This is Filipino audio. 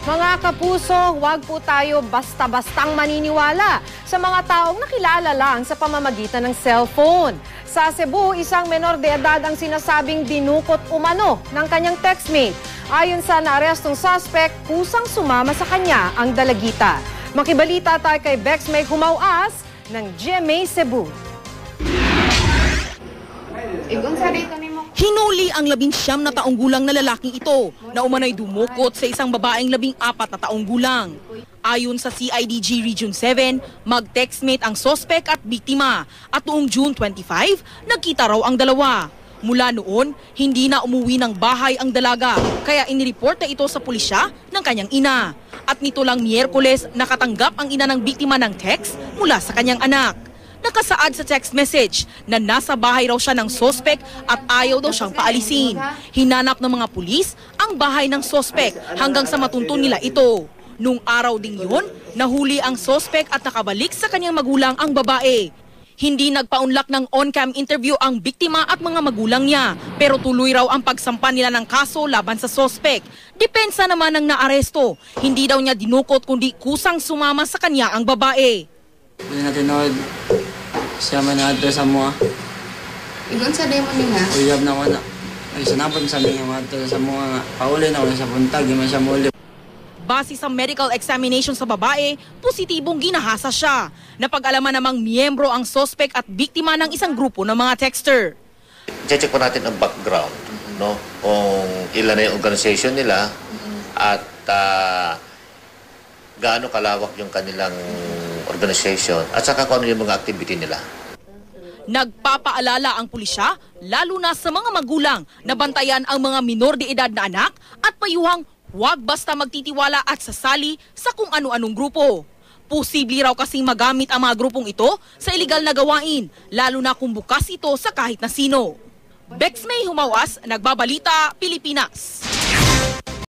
Mga kapuso, huwag po tayo basta-bastang maniniwala sa mga taong nakilala lang sa pamamagitan ng cellphone. Sa Cebu, isang menor de edad ang sinasabing dinukot umano ng kanyang textmate. Ayon sa naarestong suspect, kusang sumama sa kanya ang dalagita. Makibalita tayo kay Bex May Humawas ng GMA Cebu. Hinuli ang 19 na taong gulang na lalaking ito na umanay dumukot sa isang babaeng 14 na taong gulang. Ayon sa CIDG Region 7, mag-textmate ang sospek at biktima at noong June 25, nagkita raw ang dalawa. Mula noon, hindi na umuwi ng bahay ang dalaga kaya inireport na ito sa pulisya ng kanyang ina. At nito lang Miyerkules, nakatanggap ang ina ng biktima ng text mula sa kanyang anak. Nakasaad sa text message na nasa bahay raw siya ng sospek at ayaw daw siyang paalisin. Hinanap ng mga pulis ang bahay ng sospek hanggang sa matuntun nila ito. Nung araw ding yun, nahuli ang sospek at nakabalik sa kanyang magulang ang babae. Hindi nagpaunlak ng on-cam interview ang biktima at mga magulang niya, pero tuloy raw ang pagsampa nila ng kaso laban sa sospek. Depensa naman ng naaresto, hindi daw niya dinukot kundi kusang sumama sa kanya ang babae. Hindi na tinod. Siya man na sa mua. Igon sa demo ni nga? Uyab na wala. Ay, sanapon sa mga mga sa mua. Pauli na wala sa buntag. Di man siya muli. Base sa medical examination sa babae, positibong ginahasa siya. Napag-alaman namang miyembro ang sospek at biktima ng isang grupo ng mga texter. Check po natin ang background, no? Kung ilan na yung organization nila at gaano kalawak yung kanilang organization at saka kung ano yung mga activity nila. Nagpapaalala ang pulisya, lalo na sa mga magulang, na bantayan ang mga minor de edad na anak at payuhang huwag basta magtitiwala at sasali sa kung ano-anong grupo. Posible raw kasing magamit ang mga grupong ito sa iligal na gawain, lalo na kung bukas ito sa kahit na sino. Bex May Humawas, Nagbabalita, Pilipinas.